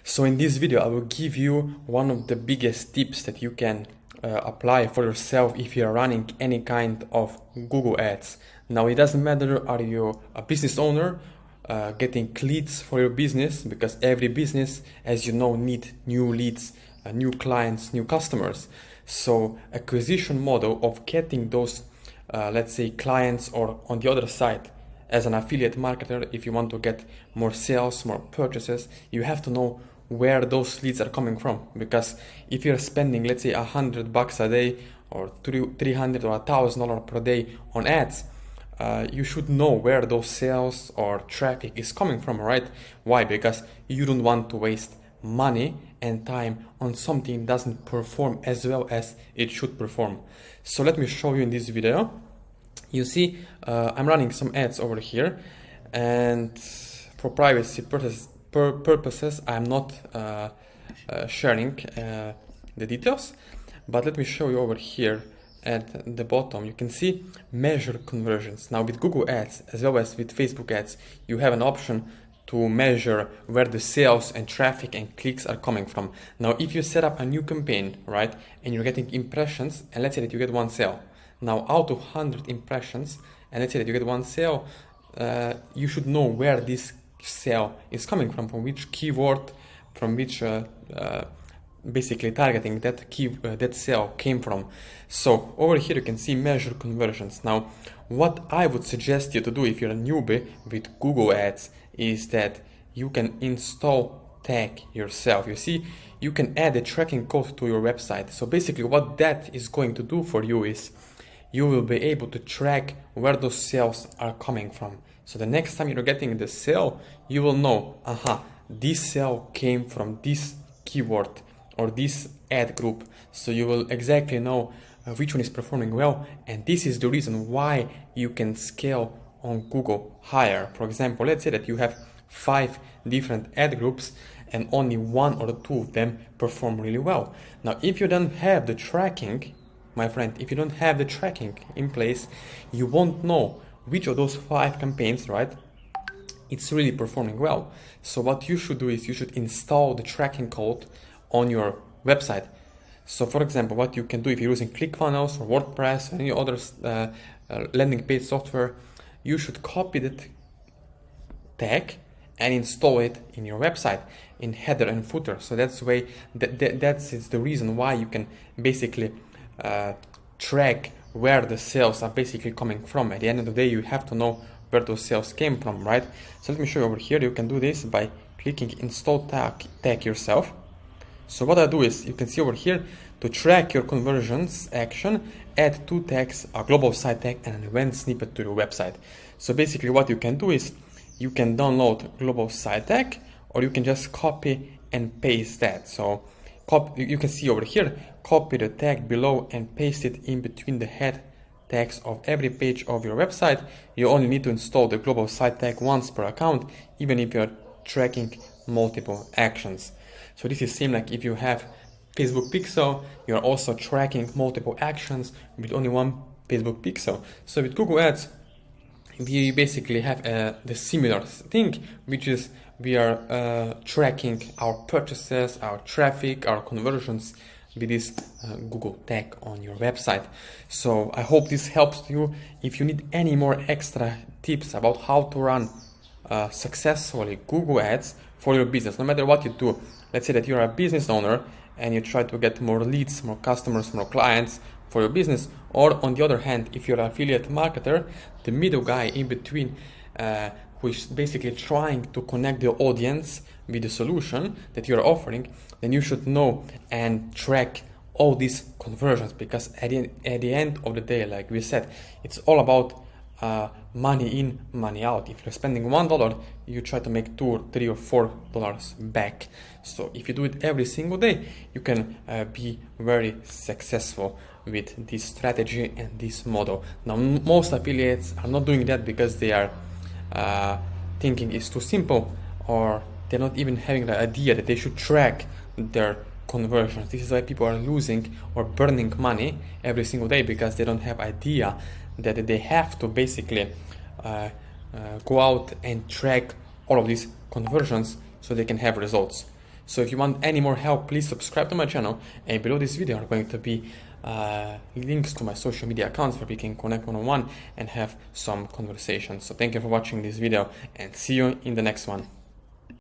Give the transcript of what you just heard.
So in this video, I will give you one of the biggest tips that you can apply for yourself if you are running any kind of Google Ads. Now, it doesn't matter, are you a business owner, getting leads for your business, because every business, as you know, need new leads, new clients, new customers. So acquisition model of getting those, let's say, clients, or on the other side, as an affiliate marketer, if you want to get more sales, more purchases, you have to know where those leads are coming from. Because if you're spending, let's say, $100 a day, or $300 or $1,000 per day on ads, you should know where those sales or traffic is coming from, right? Why? Because you don't want to waste money and time on something that doesn't perform as well as it should perform. So let me show you in this video. You see, I'm running some ads over here, and for privacy purposes, I'm not sharing the details, but let me show you over here at the bottom. You can see measure conversions. Now with Google Ads, as well as with Facebook Ads, you have an option to measure where the sales and traffic and clicks are coming from. Now, if you set up a new campaign, right, and you're getting impressions, and let's say that you get one sale. Now, out of 100 impressions, and let's say that you get one sale, you should know where this sale is coming from which keyword, from which basically targeting that sale came from. So over here you can see measure conversions. Now, what I would suggest you to do if you're a newbie with Google Ads is that you can install tag yourself. You see, you can add a tracking code to your website. So basically what that is going to do for you is you will be able to track where those sales are coming from. So the next time you're getting the sale, you will know, this sale came from this keyword or this ad group. So you will exactly know which one is performing well. And this is the reason why you can scale on Google higher. For example, let's say that you have 5 different ad groups and only 1 or 2 of them perform really well. Now, if you don't have the tracking, my friend, if you don't have the tracking in place, you won't know which of those 5 campaigns, right, it's really performing well. So what you should do is you should install the tracking code on your website. So for example, what you can do if you're using ClickFunnels or WordPress or any other landing page software, you should copy that tag and install it in your website in header and footer. So that's the way that's the reason why you can basically track where the sales are basically coming from. At the end of the day, you have to know where those sales came from, right? So let me show you over here. You can do this by clicking install tag yourself. So what I do is, you can see over here, to track your conversions action, add 2 tags, a global site tag and an event snippet to your website. So basically what you can do is you can download global site tag, or you can just copy and paste that. So you can see over here, copy the tag below and paste it in between the head tags of every page of your website. You only need to install the global site tag once per account, even if you're tracking multiple actions. So this is same like if you have Facebook pixel, you're also tracking multiple actions with only one Facebook pixel. So with Google Ads, we basically have the similar thing, which is we are tracking our purchases, our traffic, our conversions with this Google tag on your website. So I hope this helps you. If you need any more extra tips about how to run successfully Google Ads for your business, no matter what you do, let's say that you're a business owner and you try to get more leads, more customers, more clients for your business, or on the other hand, if you're an affiliate marketer, the middle guy in between, who is basically trying to connect the audience with the solution that you're offering, then you should know and track all these conversions, because at the end of the day, like we said, it's all about money in, money out. If you're spending $1, you try to make $2 or $3 or $4 back. So if you do it every single day, you can be very successful with this strategy and this model. Now, most affiliates are not doing that because they are thinking it's too simple, or they're not even having the idea that they should track their conversions. This is why people are losing or burning money every single day, because they don't have idea that they have to basically go out and track all of these conversions so they can have results. So if you want any more help, please subscribe to my channel, and below this video are going to be links to my social media accounts where we can connect one-on-one and have some conversations. So thank you for watching this video, and see you in the next one.